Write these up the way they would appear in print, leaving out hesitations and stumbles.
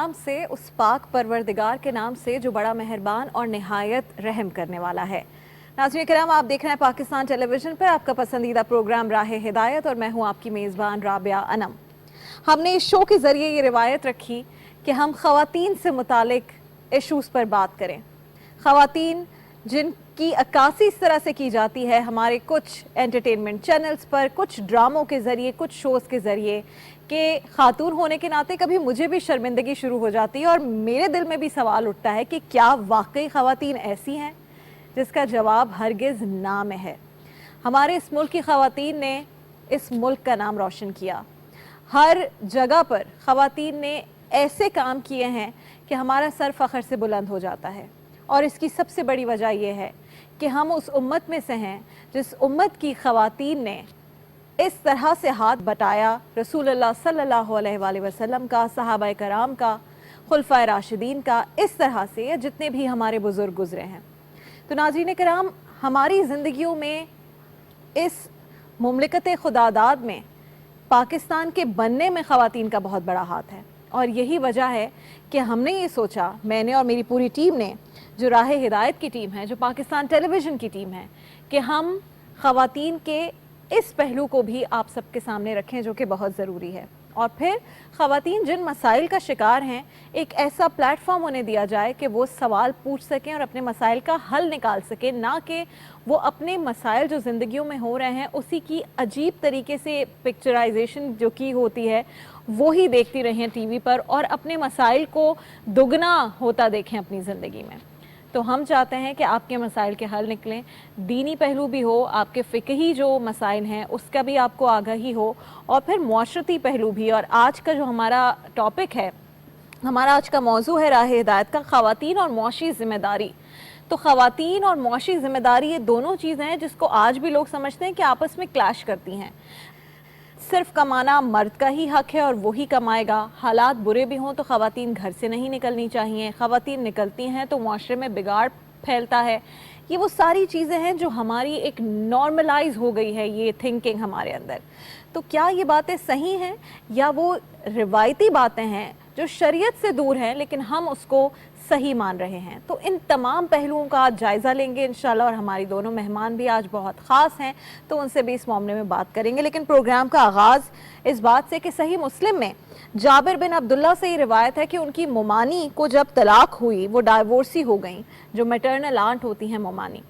नाम से, उस पाक परवरदिगार के नाम से जो बड़ा मेहरबान और निहायत रहम करने वाला है। नाज़रीन किराम, आप देख रहे हैं पाकिस्तान टेलीविज़न पर आपका पसंदीदा प्रोग्राम राह हिदायत और मैं हूं आपकी मेज़बान राबिया अनम। हमने इस शो के ज़रिए ये रिवायत रखी कि हम ख़वातीन से मुतालिक इशूज़ पर बात करें। ख़वातीन जिनकी अक्कासी इस तरह से की जाती है हमारे कुछ एंटरटेनमेंट चैनल्स पर, कुछ ड्रामों के ज़रिए, कुछ शोज़ के ज़रिए, कि ख़ातून होने के नाते कभी मुझे भी शर्मिंदगी शुरू हो जाती है और मेरे दिल में भी सवाल उठता है कि क्या वाकई ख़वातीन ऐसी हैं, जिसका जवाब हरगिज़ ना में है। हमारे इस मुल्क की ख़वातीन ने इस मुल्क का नाम रोशन किया। हर जगह पर ख़वातीन ने ऐसे काम किए हैं कि हमारा सर फ़ख्र से बुलंद हो जाता है। और इसकी सबसे बड़ी वजह यह है कि हम उस उम्मत में से हैं जिस उम्मत की ख़वातीन ने इस तरह से हाथ बटाया रसूलुल्लाह सल्लल्लाहु अलैहि वसल्लम का, सहाबा कराम का, खुलफाए राशिदीन का, इस तरह से या जितने भी हमारे बुज़ुर्ग गुज़रे हैं। तो नाज़रीन कराम, हमारी ज़िंदगियों में इस मुमलिकत खुदादाद में पाकिस्तान के बनने में ख़वातीन का बहुत बड़ा हाथ है। और यही वजह है कि हमने ये सोचा, मैंने और मेरी पूरी टीम ने, जो राह हिदायत की टीम है, जो पाकिस्तान टेलीविज़न की टीम है, कि हम ख़वातीन के इस पहलू को भी आप सबके सामने रखें जो कि बहुत ज़रूरी है। और फिर ख़वातीन जिन मसाइल का शिकार हैं, एक ऐसा प्लेटफॉर्म उन्हें दिया जाए कि वो सवाल पूछ सकें और अपने मसाइल का हल निकाल सकें, ना कि वो अपने मसाइल जो ज़िंदगियों में हो रहे हैं उसी की अजीब तरीके से पिक्चराइजेशन जो की होती है वो ही देखती रहें टीवी पर और अपने मसाइल को दुगना होता देखें अपनी ज़िंदगी में। तो हम चाहते हैं कि आपके मसाइल के हल निकलें, दीनी पहलू भी हो, आपके फ़िक़ही जो मसाइल हैं उसका भी आपको आगाही हो, और फिर मुआशरती पहलू भी। और आज का जो हमारा टॉपिक है, हमारा आज का मौजू है राह हिदायत का, ख़वातीन और मुआशी ज़िम्मेदारी। तो ख़वातीन और मुआशी ज़िम्मेदारी ये दोनों चीज़ें हैं जिसको आज भी लोग समझते हैं कि आपस में क्लैश करती हैं। सिर्फ कमाना मर्द का ही हक है और वही कमाएगा। हालात बुरे भी हों तो ख़वातीन घर से नहीं निकलनी चाहिए, ख़वातीन निकलती हैं तो मुआशरे में बिगाड़ फैलता है। ये वो सारी चीज़ें हैं जो हमारी एक नॉर्मलाइज हो गई है ये थिंकिंग हमारे अंदर। तो क्या ये बातें सही हैं या वो रिवायती बातें हैं जो शरीयत से दूर हैं लेकिन हम उसको सही मान रहे हैं? तो इन तमाम पहलुओं का आज जायज़ा लेंगे इंशाल्लाह। और हमारी दोनों मेहमान भी आज बहुत ख़ास हैं तो उनसे भी इस मामले में बात करेंगे। लेकिन प्रोग्राम का आगाज़ इस बात से कि सही मुस्लिम में जाबिर बिन अब्दुल्ला से ये रिवायत है कि उनकी मुमानी को जब तलाक हुई, वो डाइवोर्सी हो गई, जो मैटरनल आंट होती हैं मुमानी,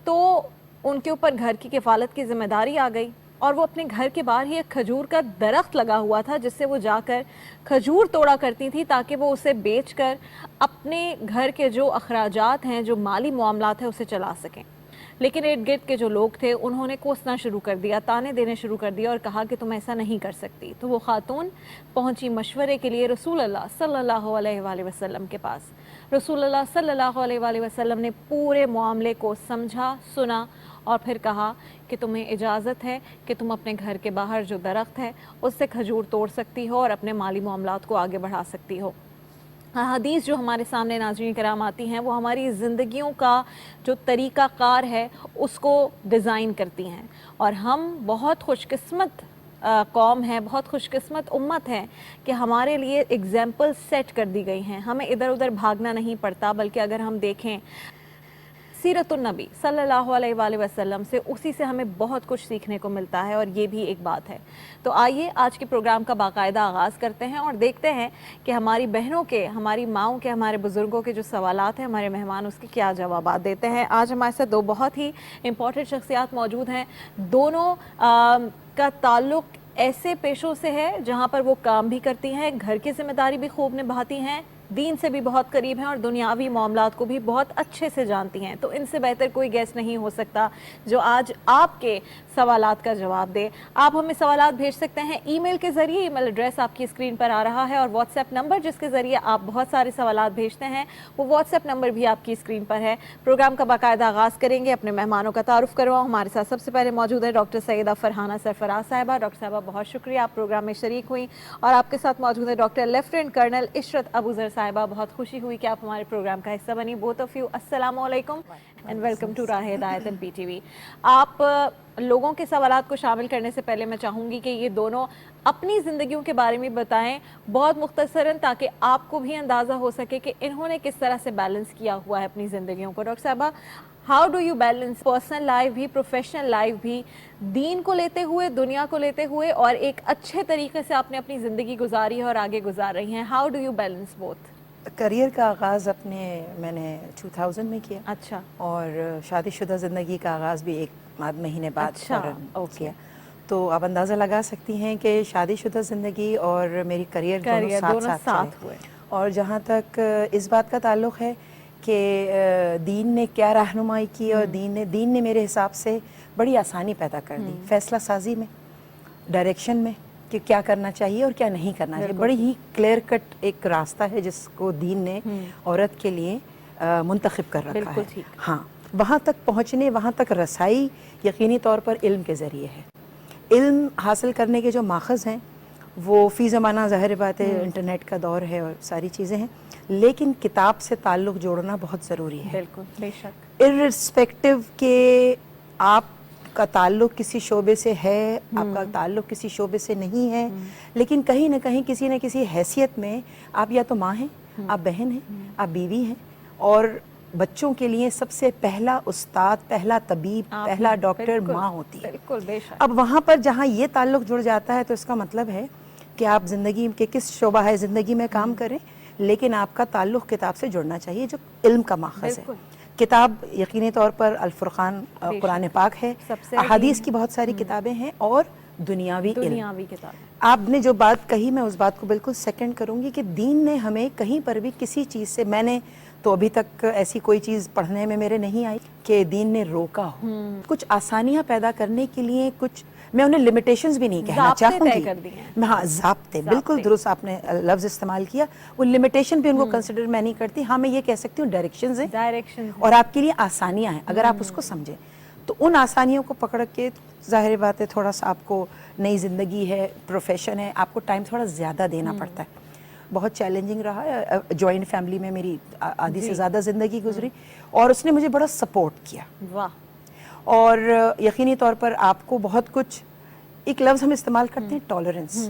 तो उनके ऊपर घर की किफ़ालत की ज़िम्मेदारी आ गई। और वो अपने घर के बाहर ही एक खजूर का दरख्त लगा हुआ था जिससे वो जाकर खजूर तोड़ा करती थी ताकि वो उसे बेचकर अपने घर के जो अखराजात हैं, जो माली मामलात हैं, उसे चला सकें। लेकिन इर्द गिर्द के जो लोग थे उन्होंने कोसना शुरू कर दिया, ताने देने शुरू कर दिया और कहा कि तुम ऐसा नहीं कर सकती। तो वो खातून पहुंची मशवरे के लिए रसूलुल्लाह सल्लल्लाहु अलैहि वसल्लम के पास। रसूलुल्लाह सल्लल्लाहु अलैहि वसल्लम ने पूरे मामले को समझा, सुना और फिर कहा कि तुम्हें इजाज़त है कि तुम अपने घर के बाहर जो दरख्त है उससे खजूर तोड़ सकती हो और अपने माली मामलात को आगे बढ़ा सकती हो। हदीस जो हमारे सामने नाज़रीन कराम आती हैं वो हमारी ज़िंदगियों का जो तरीक़ाकार है उसको डिज़ाइन करती हैं। और हम बहुत खुशकिस्मत कौम है, बहुत खुशकिस्मत उम्मत है कि हमारे लिए एग्ज़ाम्पल सेट कर दी गई हैं। हमें इधर उधर भागना नहीं पड़ता, बल्कि अगर हम देखें सीरतुन नबी सल्लल्लाहु अलैहि वसल्लम से, उसी से हमें बहुत कुछ सीखने को मिलता है। और ये भी एक बात है। तो आइए आज के प्रोग्राम का बाकायदा आगाज़ करते हैं और देखते हैं कि हमारी बहनों के, हमारी माओं के, हमारे बुज़ुर्गों के जो सवालात हैं, हमारे मेहमान उसके क्या जवाबात देते हैं। आज हमारे साथ दो बहुत ही इम्पॉर्टेंट शख्सियात मौजूद हैं। दोनों का ताल्लुक़ ऐसे पेशों से है जहाँ पर वो काम भी करती हैं, घर की ज़िम्मेदारी भी खूब निभाती हैं, दीन से भी बहुत करीब हैं और दुनियावी मामलात को भी बहुत अच्छे से जानती हैं। तो इनसे बेहतर कोई गेस्ट नहीं हो सकता जो आज आपके सवालात का जवाब दे। आप हमें सवालात भेज सकते हैं ईमेल के ज़रिए, ईमेल एड्रेस आपकी स्क्रीन पर आ रहा है, और व्हाट्सएप नंबर जिसके ज़रिए आप बहुत सारे सवालात भेजते हैं वो व्हाट्सएप नंबर भी आपकी स्क्रीन पर है। प्रोग्राम का बाकायदा आगाज़ करेंगे। अपने मेहमानों का तारुफ करवाऊँ। हमारे साथ सबसे पहले मौजूद है डॉक्टर सैयदा फरहाना सरफराज साहिबा। डॉक्टर साहिबा बहुत शुक्रिया, आप प्रोग्राम में शरीक हुई। और आपके साथ मौजूद है doctor lieutenant colonel Ishrat Abuzar साहिबा, बहुत खुशी हुई कि आप हमारे प्रोग्राम का हिस्सा बनी। बोथ ऑफ यू अस्सलाम वालेकुम एंड वेलकम टू राह हिदायत एंड PTV। आप लोगों के सवालात को शामिल करने से पहले मैं चाहूँगी कि ये दोनों अपनी ज़िंदगियों के बारे में बताएं बहुत मुख्तसरन, ताकि आपको भी अंदाज़ा हो सके कि इन्होंने किस तरह से बैलेंस किया हुआ है अपनी ज़िंदगियों को। डॉक्टर साहिबा, how do you balance personal life भी, प्रोफेशनल लाइफ भी, दीन को लेते हुए, दुनिया को लेते हुए, और एक अच्छे तरीके से आपने अपनी ज़िंदगी गुजारी है और आगे गुजार रही हैं। How do you balance both? Career का आगाज़ मैंने 2000 में किया। अच्छा। और शादीशुदा ज़िंदगी का आगाज़ भी एक आध महीने बाद अच्छा, किया। तो आप अंदाज़ा लगा सकती हैं कि शादीशुदा ज़िंदगी और मेरी करियर दोनों साथ हुए। और जहाँ तक इस बात का ताल्लुक़ है कि दीन ने क्या रहनुमाई की, और दीन ने मेरे हिसाब से बड़ी आसानी पैदा कर दी फ़ैसला साजी में, डायरेक्शन में, कि क्या करना चाहिए और क्या नहीं करना चाहिए। बड़ी ही क्लियर कट एक रास्ता है जिसको दीन ने औरत के लिए मुंतखब कर रखा है। हाँ, वहाँ तक पहुँचने, वहाँ तक रसाई यकीनी तौर पर इल्म के ज़रिए है। इल्म हासिल करने के जो माखज़ हैं वो फ़ी ज़माना ज़ाहिर बात है इंटरनेट का दौर है और सारी चीज़ें हैं, लेकिन किताब से ताल्लुक़ जोड़ना बहुत ज़रूरी है। बिल्कुल, बेशक, इर्रिस्पेक्टिव के आपका ताल्लुक़ किसी शोबे से है, आपका ताल्लुक़ किसी शोबे से नहीं है, लेकिन कहीं ना कहीं किसी न किसी हैसियत में आप या तो माँ हैं, आप बहन हैं, आप बीवी हैं, और बच्चों के लिए सबसे पहला उस्ताद, पहला तबीब, पहला डॉक्टर माँ होती है। बिल्कुल, बेशक। अब वहाँ पर जहाँ ये ताल्लुक़ जुड़ जाता है तो इसका मतलब है कि आप ज़िंदगी के किस शोबा है ज़िंदगी में काम करें, लेकिन आपका ताल्लुक़ किताब से जुड़ना चाहिए जो इल्म का माखज़ है। किताब यकीनी तौर पर अल फुरक़ान कुरान पाक है, हदीस की बहुत सारी किताबें हैं, और दुनियावी किताब। आपने जो बात कही मैं उस बात को बिल्कुल सेकंड करूँगी कि दीन ने हमें कहीं पर भी किसी चीज़ से, मैंने तो अभी तक ऐसी कोई चीज़ पढ़ने में मेरे नहीं आई कि दीन ने रोका हो। कुछ आसानियाँ पैदा करने के लिए कुछ, मैं उन्हें लिमिटेशंस भी नहीं कहना चाहूँगी, मैं हाँ ज़ाब्ते, बिल्कुल दुरुस्त आपने लफ्ज़ इस्तेमाल किया, वो लिमिटेशन भी उनको कंसिडर मैं नहीं करती। हाँ, मैं ये कह सकती हूँ डायरेक्शंस हैं और आपके लिए आसानियाँ हैं, अगर आप उसको समझें तो उन आसानियों को पकड़ के, ज़ाहिर बात है थोड़ा सा आपको नई ज़िंदगी है, प्रोफेशन है, आपको टाइम थोड़ा ज़्यादा देना पड़ता है। बहुत चैलेंजिंग रहा है। जॉइंट फैमिली में मेरी आधी से ज़्यादा ज़िंदगी गुजरी और उसने मुझे बड़ा सपोर्ट किया। वाह। और यकीनी तौर पर आपको बहुत कुछ, एक लफ्ज़ हम इस्तेमाल करते हैं टॉलरेंस,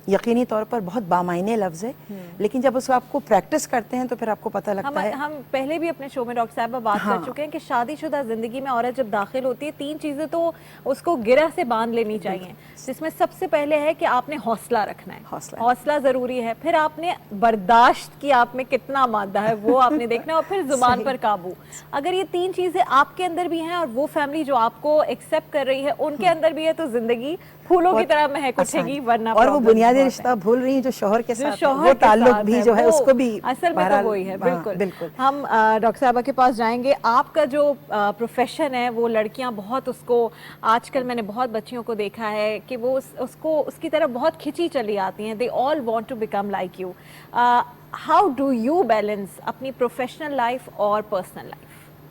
यकीनी तौर पर बहुत बामायने लफ्ज़ है, लेकिन जब उसको आपको प्रैक्टिस करते हैं तो फिर आपको पता लगता है। हम पहले भी अपने शो में डॉक्टर साहब बात कर चुके हैं कि शादीशुदा ज़िंदगी में औरत जब दाखिल होती है, 3 चीज़ें तो उसको गिरह से बांध लेनी चाहिए, जिसमें सबसे पहले है कि आपने हौसला रखना है, हौसला ज़रूरी है, फिर आपने बर्दाश्त की आप में कितना मादा है वो आपने देखना है, और फिर ज़ुबान पर काबू। अगर ये 3 चीज़ें आपके अंदर भी हैं और वो फैमिली जो आपको एक्सेप्ट कर रही है उनके अंदर भी है, तो ज़िंदगी फूलों की तरह महक उठेगी। वरना और वो बुनियादी रिश्ता भूल रही है जो शौहर के साथ है, वो ताल्लुक भी जो है उसको भी असल में तो वही है। बिल्कुल। हम डॉक्टर साहबा के पास जाएंगे। आपका जो प्रोफेशन है वो लड़कियां बहुत उसको, आजकल मैंने बहुत बच्चियों को देखा है कि वो उसको उसकी तरफ बहुत खिंची चली आती हैं। They all want to become like you. How do you balance अपनी प्रोफेशनल लाइफ और पर्सनल लाइफ?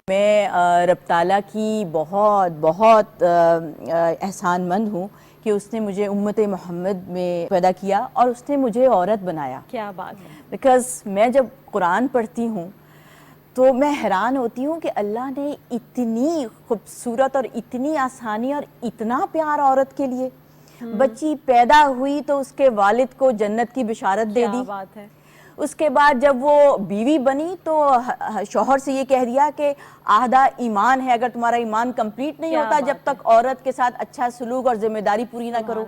मैं रब ताला की बहुत बहुत एहसानमंद हूँ कि उसने मुझे उम्मत मोहम्मद में पैदा किया और उसने मुझे औरत बनाया। क्या बात है। बिकॉज़ मैं जब कुरान पढ़ती हूँ तो मैं हैरान होती हूँ कि अल्लाह ने इतनी खूबसूरत और इतनी आसानी और इतना प्यार औरत के लिए। बच्ची पैदा हुई तो उसके वालिद को जन्नत की बिशारत दे दी। बात है। उसके बाद जब वो बीवी बनी तो शौहर से ये कह दिया कि आधा ईमान है, अगर तुम्हारा ईमान कंप्लीट नहीं होता जब तक औरत के साथ अच्छा सलूक और जिम्मेदारी पूरी ना करो।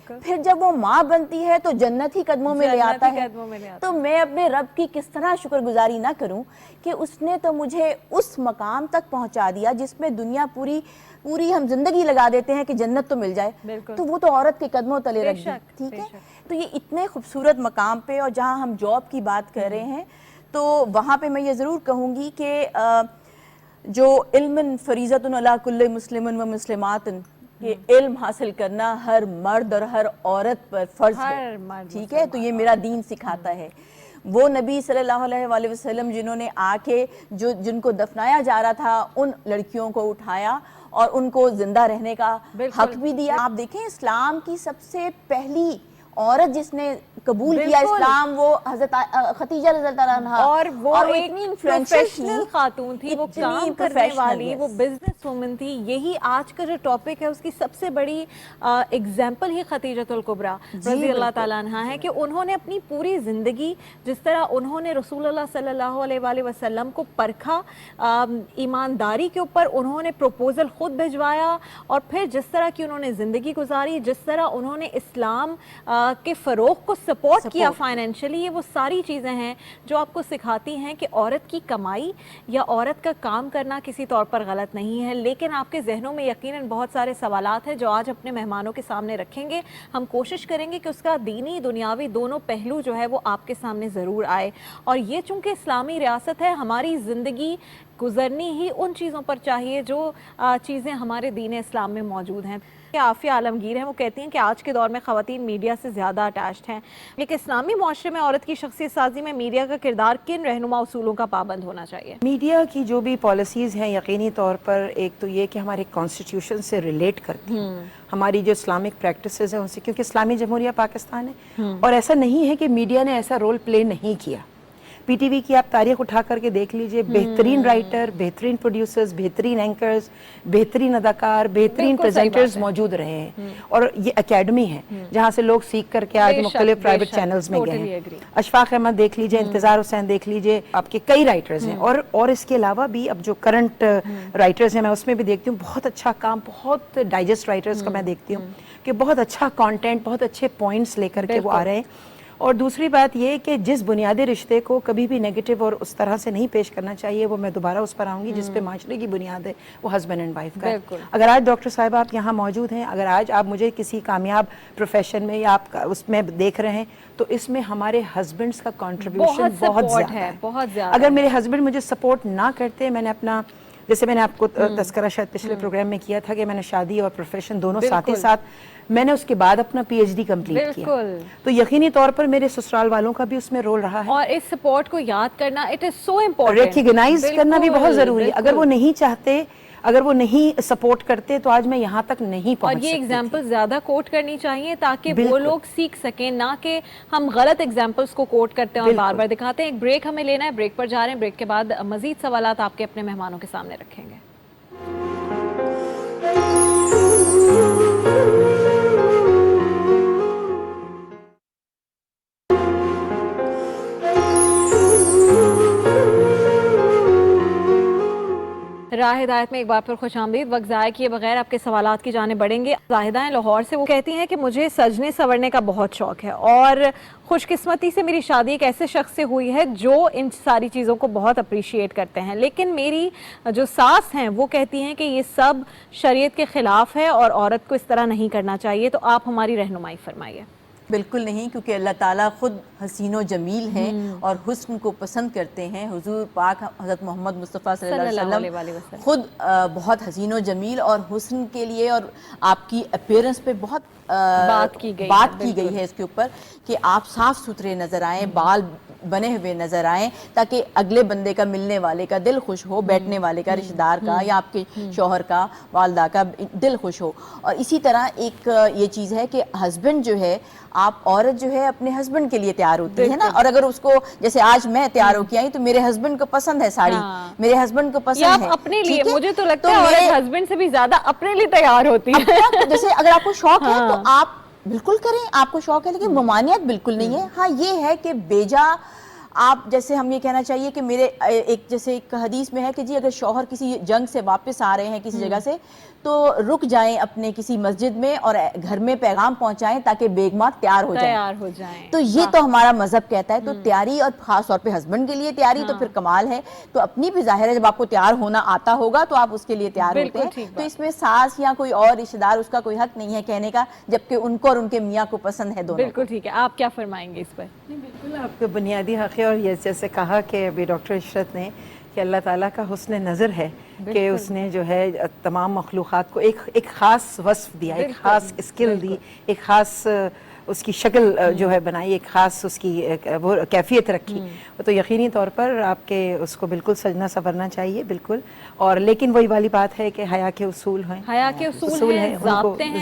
फिर जब वो माँ बनती है तो जन्नत ही कदमों में ले आता है। तो मैं अपने रब की किस तरह शुक्रगुजारी ना करूं कि उसने तो मुझे उस मकाम तक पहुंचा दिया जिसमें दुनिया पूरी हम जिंदगी लगा देते हैं कि जन्नत तो मिल जाए, तो वो तो औरत के कदमों तले रख दी। ठीक है, तो ये इतने खूबसूरत मकाम पे, और जहाँ हम जॉब की बात कर रहे हैं तो वहाँ पे मैं ये ज़रूर कहूँगी कि जो इल्मन फरीज़तुन अला कुल्ले मुस्लिमन व मुस्लिमातन, ये इल्म हासिल करना हर मर्द और हर औरत पर फर्ज है। ठीक है, तो ये मेरा दीन सिखाता है। वो नबी सल्लल्लाहु अलैहि वसल्लम जिन्होंने आके जिनको दफनाया जा रहा था उन लड़कियों को उठाया और उनको जिंदा रहने का हक भी दिया। आप देखें इस्लाम की सबसे पहली عورت جس نے قبول کیا اسلام وہ حضرت خدیجہ رضی اللہ عنہا, اور وہ ایک اتنی انفلوئنشل پروفیشنل خاتون تھی, وہ کام کرنے والی, وہ بزنس وومن تھی. یہی آج کا جو ٹاپک ہے اس کی سب سے بڑی ایگزامپل ہی خدیجۃ الکبریٰ رضی اللہ تعالیٰ عنہا ہے, کہ انہوں نے اپنی پوری زندگی جس طرح انہوں نے رسول اللہ صلی اللہ علیہ وآلہ وسلم کو پرکھا, ایمانداری کے اوپر انہوں نے پروپوزل خود بھجوایا, اور پھر جس طرح کی انہوں نے زندگی گزاری, جس طرح انہوں نے اسلام کے فروغ کو سپورٹ کیا فائنینشلی, یہ وہ ساری چیزیں ہیں جو آپ کو سکھاتی ہیں کہ عورت کی کمائی یا عورت کا کام کرنا کسی طور پر غلط نہیں ہے. لیکن آپ کے ذہنوں میں یقیناً بہت سارے سوالات ہیں جو آج اپنے مہمانوں کے سامنے رکھیں گے. ہم کوشش کریں گے کہ اس کا دینی دنیاوی دونوں پہلو جو ہے وہ آپ کے سامنے ضرور آئے, اور یہ چونکہ اسلامی ریاست ہے, ہماری زندگی گزرنی ہی ان چیزوں پر چاہیے جو چیزیں ہمارے دین اسلام میں موجود ہیں. عافیہ عالمگیر ہیں, وہ کہتی ہیں کہ آج کے دور میں خواتین میڈیا سے زیادہ اٹیچڈ ہیں. ایک اسلامی معاشرے میں عورت کی شخصیت سازی میں میڈیا کا کردار کن رہنما اصولوں کا پابند ہونا چاہیے؟ میڈیا کی جو بھی پالیسیز ہیں یقینی طور پر ایک تو یہ کہ ہمارے کانسٹیٹیوشن سے ریلیٹ کرتی ہیں, ہماری جو اسلامک پریکٹسز ہیں ان سے, کیونکہ اسلامی جمہوریہ پاکستان ہے, اور ایسا نہیں ہے کہ میڈیا نے ایسا رول پلے نہیں کیا. پی ٹی وی کی آپ تاریخ اٹھا کر کے دیکھ لیجئے, بہترین رائٹر, بہترین پروڈیوسرز, بہترین اینکرز, بہترین اداکار, بہترین پریزنٹرز موجود رہے ہیں, اور یہ اکیڈمی ہے جہاں سے لوگ سیکھ کر کے آج مختلف پرائیویٹ چینلز میں گئے ہیں. اشفاق احمد دیکھ لیجئے, انتظار حسین دیکھ لیجئے, آپ کے کئی رائٹرز ہیں, اور اس کے علاوہ بھی اب جو کرنٹ رائٹرز ہیں میں اس میں بھی دیکھتی ہوں بہت اچھا کام, بہت ڈائجسٹ رائٹرز کا میں دیکھتی ہوں کہ بہت اچھا کانٹینٹ, بہت اچھے پوائنٹس لے کر کے وہ آ رہے ہیں. اور دوسری بات یہ کہ جس بنیادی رشتے کو کبھی بھی نیگیٹو اور اس طرح سے نہیں پیش کرنا چاہیے, وہ میں دوبارہ اس پر آؤں گی جس پہ معاشرے کی بنیاد ہے, وہ ہسبینڈ اینڈ وائف کا ہے. اگر آج ڈاکٹر صاحب آپ یہاں موجود ہیں, اگر آج آپ مجھے کسی کامیاب پروفیشن میں یا آپ اس میں دیکھ رہے ہیں, تو اس میں ہمارے ہسبینڈز کا کنٹریبیوشن بہت زیادہ ہے, بہت زیادہ. اگر میرے ہسبینڈ مجھے سپورٹ نہ کرتے, میں نے اپنا, جیسے میں نے آپ کو تذکرہ شاید پچھلے پروگرام میں کیا تھا کہ میں نے شادی اور پروفیشن دونوں ساتھ ہی ساتھ, میں نے اس کے بعد اپنا پی ایچ ڈی کمپلیٹ کیا, تو یقینی طور پر میرے سسرال والوں کا بھی اس میں رول رہا ہے. اور اس سپورٹ کو یاد کرنا, it is so important, recognise کرنا بھی بہت ضروری ہے. اگر وہ نہیں چاہتے, اگر وہ نہیں سپورٹ کرتے, تو آج میں یہاں تک نہیں پہنچ سکتی. اور یہ ایگزامپل زیادہ کوٹ کرنی چاہیے تاکہ وہ لوگ سیکھ سکیں, نہ کہ ہم غلط ایگزامپلس کو کوٹ کرتے ہیں اور بار بار دکھاتے ہیں. ایک بریک ہمیں لینا ہے, بریک پر جا رہے ہیں, بریک کے بعد مزید سوالات آپ کے اپنے مہمانوں کے سامنے رکھیں گے. راہ ہدایت میں ایک بار پھر خوش آمدید. وقت ضائع کیے بغیر آپ کے سوالات کی جانب بڑھیں گے. زاہدہ ہیں لاہور سے, وہ کہتی ہیں کہ مجھے سجنے سورنے کا بہت شوق ہے, اور خوش قسمتی سے میری شادی ایک ایسے شخص سے ہوئی ہے جو ان ساری چیزوں کو بہت اپریشیٹ کرتے ہیں, لیکن میری جو ساس ہیں وہ کہتی ہیں کہ یہ سب شریعت کے خلاف ہے اور عورت کو اس طرح نہیں کرنا چاہیے. تو آپ ہماری رہنمائی فرمائیے. بالکل نہیں, کیونکہ اللہ تعالیٰ خود حسین و جمیل ہیں اور حسن کو پسند کرتے ہیں. حضور پاک حضرت محمد مصطفیٰ صلی اللہ علیہ وسلم خود بہت حسین و جمیل اور حسن کے لیے اور آپ کی اپیرنس پہ بہت بات کی گئی ہے اس کے اوپر کہ آپ صاف ستھرے نظر آئیں, بال بنے ہوئے نظر آئیں, تاکہ اگلے بندے کا, ملنے والے کا دل خوش ہو, بیٹھنے والے کا, رشتہ دار کا یا آپ کے شوہر کا, والدہ کا دل خوش ہو. اور اسی طرح ایک یہ چیز ہے کہ ہسبینڈ جو ہے, آپ عورت جو ہے اپنے ہسبینڈ کے لیے تیار ہوتی ہے نا, اور اگر اس کو, جیسے آج میں تیار ہو کے آئی تو میرے ہسبینڈ کو پسند ہے ساڑی, میرے ہسبینڈ کو پسند ہے, اپنے لیے مجھے تو لگتا ہے عورت ہسبینڈ سے بھی زیادہ اپنے لیے تیار ہوتی ہے. جیسے اگر آپ کو شوق ہے تو آپ بالکل کریں, آپ کو شوق ہے, لیکن ممانعت بالکل نہیں ہے. ہاں یہ ہے کہ بیجا آپ, جیسے ہم یہ کہنا چاہیے کہ میرے ایک, جیسے ایک حدیث میں ہے کہ جی اگر شوہر کسی جنگ سے واپس آ رہے ہیں کسی جگہ سے, تو رک جائیں اپنے کسی مسجد میں اور گھر میں پیغام پہنچائیں تاکہ بیگمات تیار ہو جائیں. تو یہ تو ہمارا مذہب کہتا ہے. تو تیاری, اور خاص طور پہ ہسبینڈ کے لیے تیاری تو پھر کمال ہے. تو اپنی بھی ظاہر ہے جب آپ کو تیار ہونا آتا ہوگا تو آپ اس کے لیے تیار ہوتے ہیں. تو اس میں ساس یا کوئی اور رشتہ دار, اس کا کوئی حق نہیں ہے کہنے کا, جبکہ ان کو اور ان کے میاں کو پسند ہے دونوں. بالکل ٹھیک ہے. آپ کیا فرمائیں گے اس پر؟ بالکل آپ کے بنیادی حق ہے, اور جیسے کہا کہ ابھی ڈاکٹر عشرت نے کہ اللہ تعالیٰ کا حسن نظر ہے کہ اس نے جو ہے تمام مخلوقات کو ایک خاص وصف دیا, ایک خاص اسکل دی, ایک خاص اس کی شکل جو ہے بنائی, ایک خاص اس کی وہ کیفیت رکھی, تو یقینی طور پر آپ کے اس کو بالکل سجنا سنورنا چاہیے بالکل. اور لیکن وہی والی بات ہے کہ حیا کے اصول ہیں, حیا کے اصول ہیں,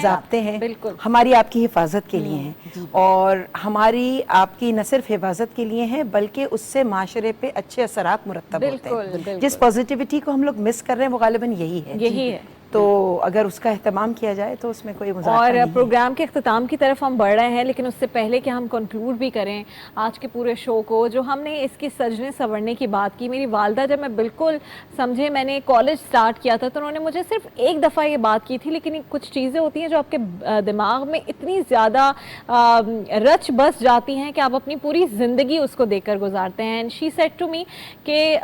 ضابطے ہیں, بالکل ہماری آپ کی حفاظت کے لیے ہیں, اور ہماری آپ کی نہ صرف حفاظت کے لیے ہیں بلکہ اس سے معاشرے پہ اچھے اثرات مرتب ہوتے ہیں. جس پازیٹیوٹی کو ہم لوگ مس کر رہے ہیں وہ غالباً یہی ہے. تو اگر اس کا اہتمام کیا جائے تو اس میں کوئی مذاکرہ نہیں ہے. اور پروگرام کے اختتام کی طرف ہم بڑھ رہے ہیں, لیکن اس سے پہلے کہ ہم کنکلوڈ بھی کریں آج کے پورے شو کو, جو ہم نے اس کی سجنے سنورنے کی بات کی, میری والدہ جب میں بالکل سمجھے میں نے کالج سٹارٹ کیا تھا تو انہوں نے مجھے صرف ایک دفعہ یہ بات کی تھی, لیکن کچھ چیزیں ہوتی ہیں جو آپ کے دماغ میں اتنی زیادہ رچ بس جاتی ہیں کہ آپ اپنی پوری زندگی اس کو دیکھ کر گزارتے ہیں. And she said to me کہ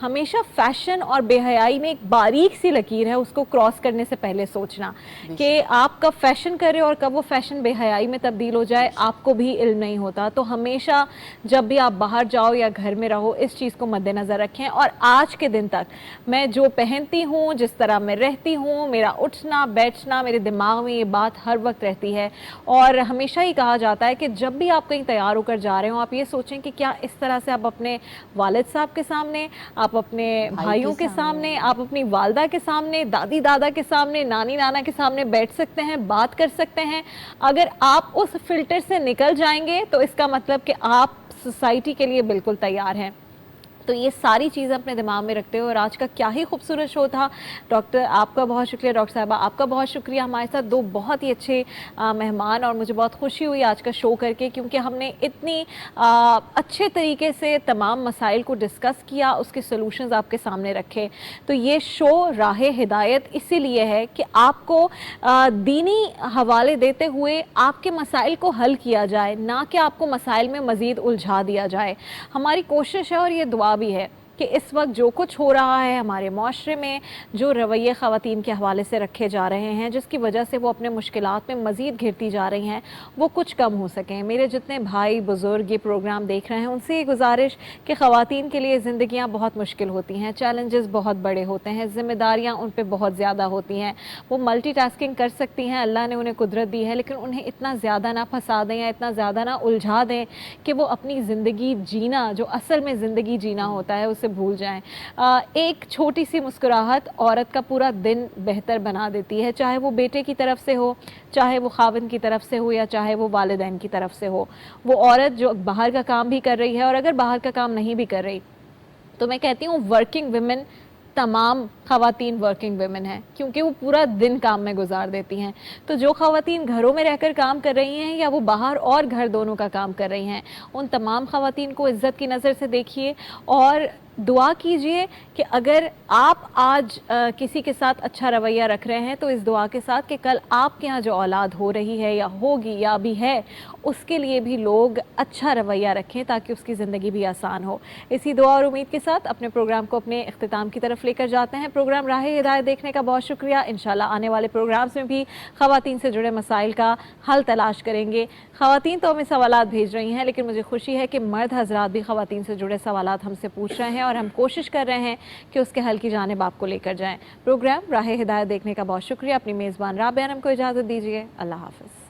ہمیشہ فیشن اور بے حیائی میں ایک باریک سی لکیر ہے, اس کو کراس کرنے سے پہلے سوچنا کہ آپ کب فیشن کریں اور کب وہ فیشن بے حیائی میں تبدیل ہو جائے, آپ کو بھی علم نہیں ہوتا. تو ہمیشہ جب بھی آپ باہر جاؤ یا گھر میں رہو اس چیز کو مد نظر رکھیں. اور آج کے دن تک میں جو پہنتی ہوں, جس طرح میں رہتی ہوں, میرا اٹھنا بیٹھنا, میرے دماغ میں یہ بات ہر وقت رہتی ہے. اور ہمیشہ ہی کہا جاتا ہے کہ جب بھی آپ کہیں تیار ہو کر جا رہے ہوں آپ یہ سوچیں کہ کیا اس طرح سے آپ اپنے والد صاحب کے سامنے, آپ اپنے بھائیوں کے سامنے, آپ اپنی والدہ کے سامنے, دادی دادا کے سامنے, نانی نانا کے سامنے بیٹھ سکتے ہیں, بات کر سکتے ہیں. اگر آپ اس فلٹر سے نکل جائیں گے تو اس کا مطلب کہ آپ سوسائٹی کے لیے بالکل تیار ہیں. تو یہ ساری چیزیں اپنے دماغ میں رکھتے ہو. اور آج کا کیا ہی خوبصورت شو تھا. ڈاکٹر آپ کا بہت شکریہ, ڈاکٹر صاحبہ آپ کا بہت شکریہ. ہمارے ساتھ دو بہت ہی اچھے مہمان, اور مجھے بہت خوشی ہوئی آج کا شو کر کے, کیونکہ ہم نے اتنی اچھے طریقے سے تمام مسائل کو ڈسکس کیا, اس کے سلوشنز آپ کے سامنے رکھے. تو یہ شو راہ ہدایت اسی لیے ہے کہ آپ کو دینی حوالے دیتے ہوئے آپ کے مسائل کو حل کیا جائے, نہ کہ آپ کو مسائل میں مزید الجھا دیا جائے. ہماری کوشش ہے اور یہ دعا بھی ہے کہ اس وقت جو کچھ ہو رہا ہے ہمارے معاشرے میں, جو رویے خواتین کے حوالے سے رکھے جا رہے ہیں جس کی وجہ سے وہ اپنے مشکلات میں مزید گھرتی جا رہی ہیں, وہ کچھ کم ہو سکیں. میرے جتنے بھائی بزرگ یہ پروگرام دیکھ رہے ہیں ان سے یہ گزارش کہ خواتین کے لیے زندگیاں بہت مشکل ہوتی ہیں, چیلنجز بہت بڑے ہوتے ہیں, ذمہ داریاں ان پہ بہت زیادہ ہوتی ہیں. وہ ملٹی ٹاسکنگ کر سکتی ہیں, اللہ نے انہیں قدرت دی ہے, لیکن انہیں اتنا زیادہ نہ پھنسا دیں یا اتنا زیادہ نہ الجھا دیں کہ وہ اپنی زندگی جینا, جو اصل میں زندگی جینا ہوتا ہے, اسے بھول جائیں. ایک چھوٹی سی مسکراہٹ عورت کا پورا دن بہتر بنا دیتی ہے, چاہے وہ بیٹے کی طرف سے ہو, چاہے وہ خاوند کی طرف سے ہو, یا چاہے وہ والدین کی طرف سے ہو. وہ عورت جو باہر کا کام بھی کر رہی ہے, اور اگر باہر کا کام نہیں بھی کر رہی تو میں کہتی ہوں ورکنگ ویمن, تمام خواتین ورکنگ ویمن ہیں, کیونکہ وہ پورا دن کام میں گزار دیتی ہیں. تو جو خواتین گھروں میں رہ کر کام کر رہی ہیں یا وہ باہر اور گھر دونوں کا کام کر رہی ہیں, ان تمام خواتین کو عزت کی نظر سے دیکھیے اور دعا کیجئے کہ اگر آپ آج کسی کے ساتھ اچھا رویہ رکھ رہے ہیں تو اس دعا کے ساتھ کہ کل آپ کے ہاں جو اولاد ہو رہی ہے یا ہوگی یا بھی ہے اس کے لیے بھی لوگ اچھا رویہ رکھیں تاکہ اس کی زندگی بھی آسان ہو. اسی دعا اور امید کے ساتھ اپنے پروگرام کو اپنے اختتام کی طرف لے کر جاتے ہیں. پروگرام راہ ہدایت دیکھنے کا بہت شکریہ. انشاءاللہ آنے والے پروگرامز میں بھی خواتین سے جڑے مسائل کا حل تلاش کریں گے. خواتین تو ہمیں سوالات بھیج رہی ہیں, لیکن مجھے خوشی ہے کہ مرد حضرات بھی خواتین سے جڑے سوالات ہم سے پوچھ رہے ہیں اور ہم کوشش کر رہے ہیں کہ اس کے حل کی جانب آپ کو لے کر جائیں. پروگرام راہ ہدایت دیکھنے کا بہت شکریہ. اپنی میزبان رابعہ انم کو اجازت دیجیے. اللہ حافظ.